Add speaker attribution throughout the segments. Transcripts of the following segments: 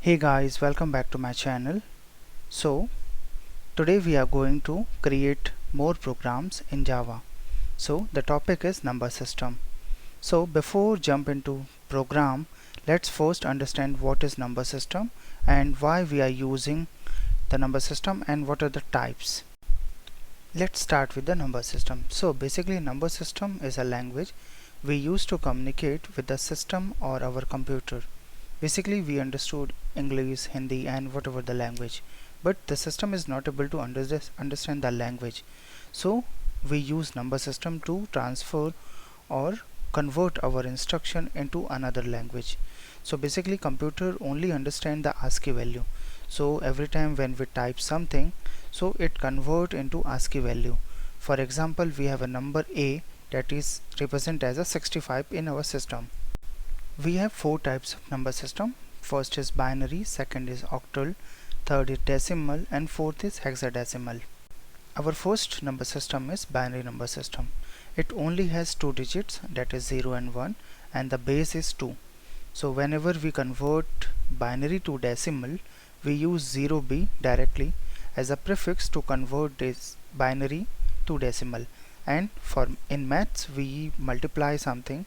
Speaker 1: Hey guys, welcome back to my channel. So today we are going to create more programs in Java. So the topic is number system. So before jump into program, let's first understand what is number system and why we are using the number system and what are the types. Let's start with the number system. So basically number system is a language we use to communicate with the system or our computer. Basically we understood English, Hindi and whatever the language, but the system is not able to understand the language. So we use number system to transfer or convert our instruction into another language. So basically computer only understand the ASCII value. So every time when we type something, so it convert into ASCII value. For example, we have a number A that is represent as a 65 in our system. We have four types of number system. First is binary, second is octal, third is decimal and fourth is hexadecimal. Our first number system is binary number system. It only has two digits, that is 0 and 1, and the base is 2. So whenever we convert binary to decimal, we use 0b directly as a prefix to convert this binary to decimal, and for in maths we multiply something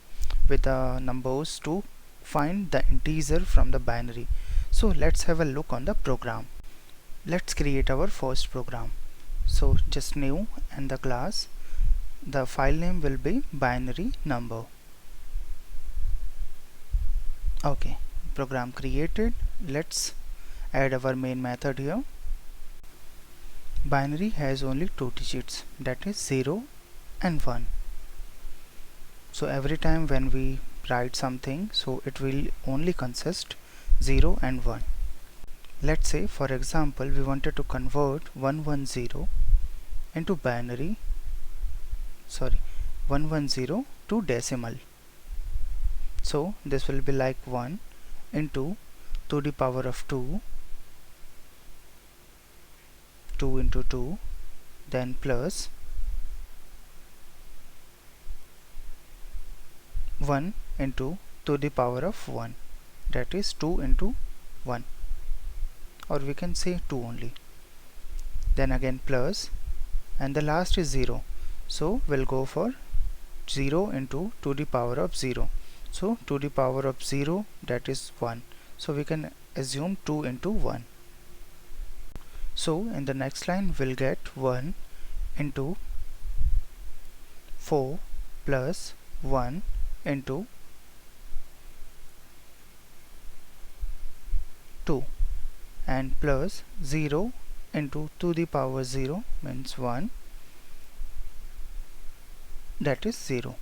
Speaker 1: with the numbers to find the integer from the binary. So let's have a look on the program. Let's create our first program. So just new and the class, the file name will be binary number. Okay, program created. Let's add our main method here. Binary has only two digits, that is 0 and 1. So every time when we write something, so it will only consist 0 and 1. Let's say for example we wanted to convert 110 into binary, 110 to decimal. So this will be like 1 into 2 to the power of 2, 2 into 2, then plus 1 into 2 to the power of 1, that is 2 into 1, or we can say 2 only, then again plus, and the last is 0, so we'll go for 0 into 2 to the power of 0, so 2 to the power of 0, that is 1, so we can assume 2 into 1. So in the next line we'll get 1 into 4 plus 1 into 2 and plus 0 into 2 to the power 0 means 1, that is 0.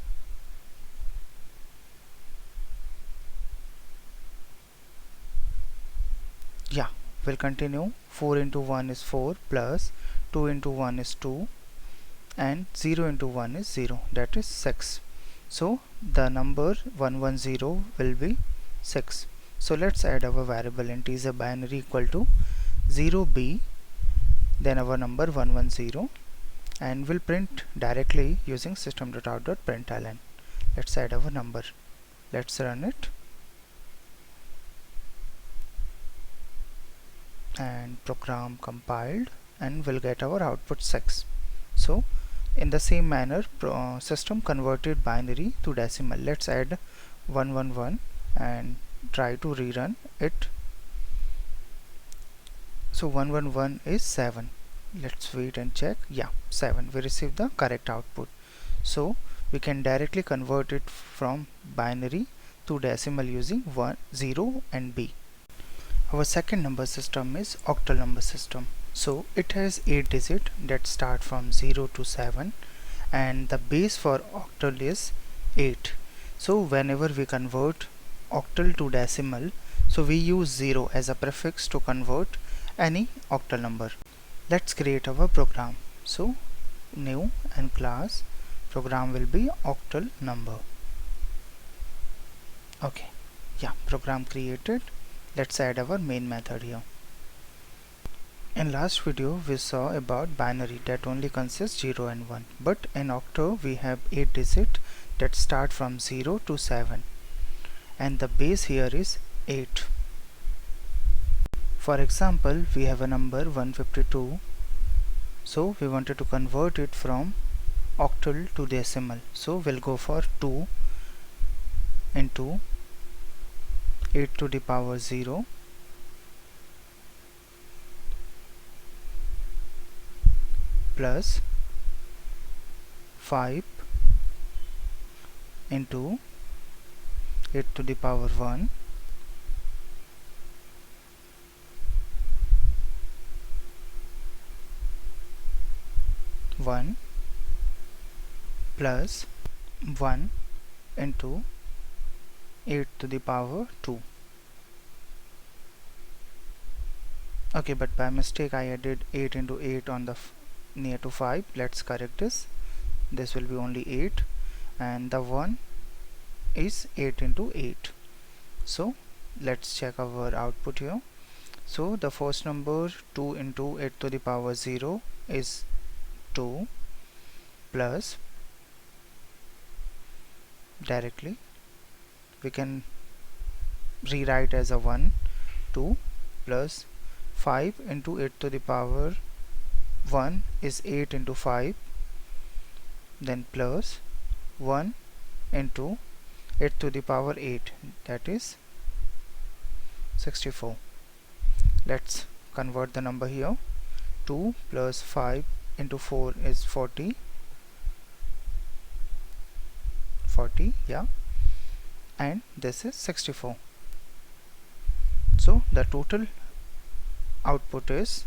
Speaker 1: Yeah, we'll continue. 4 into 1 is 4 plus 2 into 1 is 2 and 0 into 1 is 0, that is 6. So the number 110 will be 6. So let's add our variable integer binary equal to 0b, then our number 110, and we'll print directly using system.out.println. Let's add our number. Let's run it. And program compiled and we'll get our output 6. So in the same manner system converted binary to decimal. Let's add 111 and try to rerun it. So 111 is 7. Let's wait and check. Yeah, 7. We received the correct output. So we can directly convert it from binary to decimal using 1, 0 and b. Our second number system is octal number system. So it has 8 digits that start from 0 to 7 and the base for octal is 8. So whenever we convert octal to decimal, so we use 0 as a prefix to convert any octal number. Let's create our program. So new and class, program will be octal number. Okay, yeah, program created. Let's add our main method here. In last video we saw about binary that only consists 0 and 1, but in octal we have 8 digits that start from 0 to 7 and the base here is 8. For example, we have a number 152, so we wanted to convert it from octal to decimal. So we'll go for 2 into 8 to the power 0 plus 5 into 8 to the power 1 1 plus 1 into 8 to the power 2. Okay, but by mistake I added 8 into 8 on the near to 5. Let's correct this. This will be only 8, and the 1 is 8 into 8. So let's check our output here. So the first number 2 into 8 to the power 0 is 2, plus directly we can rewrite as a 1, 2 plus 5 into 8 to the power 1 is 8 into 5, then plus 1 into 8 to the power 8, that is 64. Let's convert the number here. 2 plus 5 into 4 is 40, yeah, and this is 64. So the total output is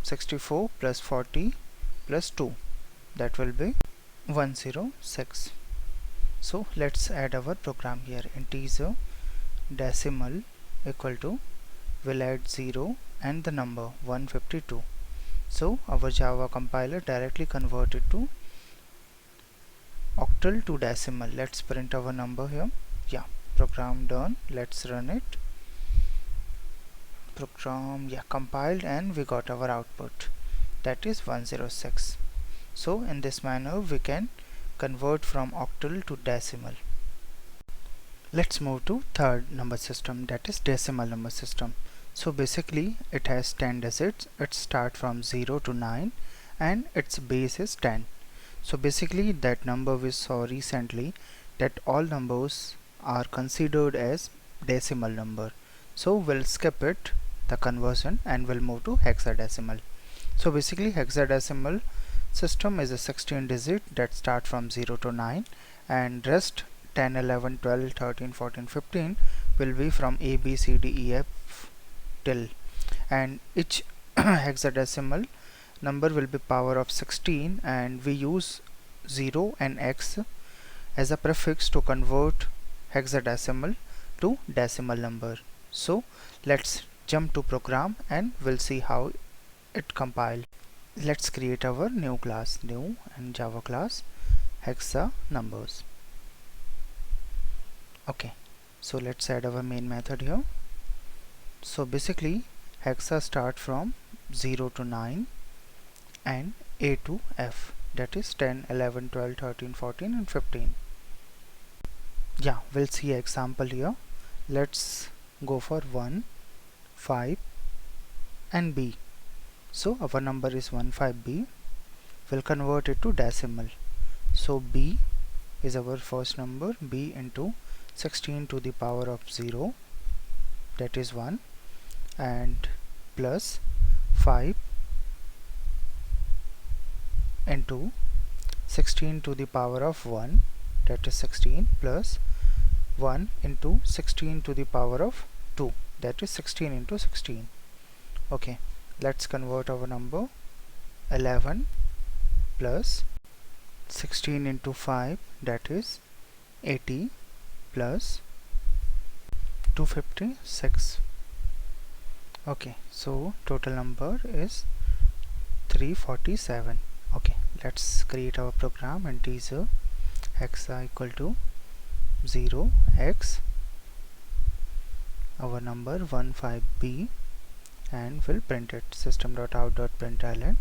Speaker 1: 64 plus 40 plus 2, that will be 106. So let's add our program here. Integer decimal equal to, will add 0 and the number 152. So our Java compiler directly converted to octal to decimal. Let's print our number here. Yeah, program done. Let's run it. Program, yeah, compiled, and we got our output, that is 106. So in this manner we can convert from octal to decimal. Let's move to third number system, that is decimal number system. So basically it has 10 digits. It starts from 0 to 9 and its base is 10. So basically that number we saw recently, that all numbers are considered as decimal number. So we'll skip it, the conversion, and we'll move to hexadecimal. So basically hexadecimal system is a 16 digit that start from 0 to 9, and rest 10, 11, 12, 13, 14, 15 will be from A, B, C, D, E, F till, and each hexadecimal number will be power of 16, and we use 0 and x as a prefix to convert hexadecimal to decimal number. So let's jump to program and we'll see how it compile. Let's create our new class, new and Java class, hexa numbers. Okay, so let's add our main method here. So basically hexa start from 0 to 9 and A to F, that is 10, 11, 12, 13, 14 and 15. Yeah, we'll see an example here. Let's go for 1, 5 and B. So our number is 15B. We'll convert it to decimal. So B is our first number, B into 16 to the power of 0, that is 1, and plus 5 into 16 to the power of 1, that is 16, plus 1 into 16 to the power of 2, that is 16 into 16. Okay, let's convert our number. 11 plus 16 into 5, that is 80, plus 256. Okay, so total number is 347. Okay, let's create our program. Integer hexa equal to 0x our number 15b, and we'll print it system.out.println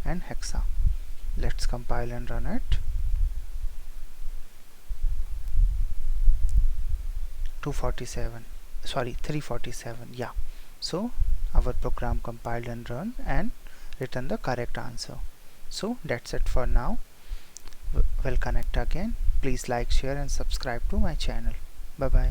Speaker 1: and hexa. Let's compile and run it. 347, yeah. So our program compiled and run and return the correct answer. So that's it for now. We'll connect again. Please like, share and subscribe to my channel. Bye bye.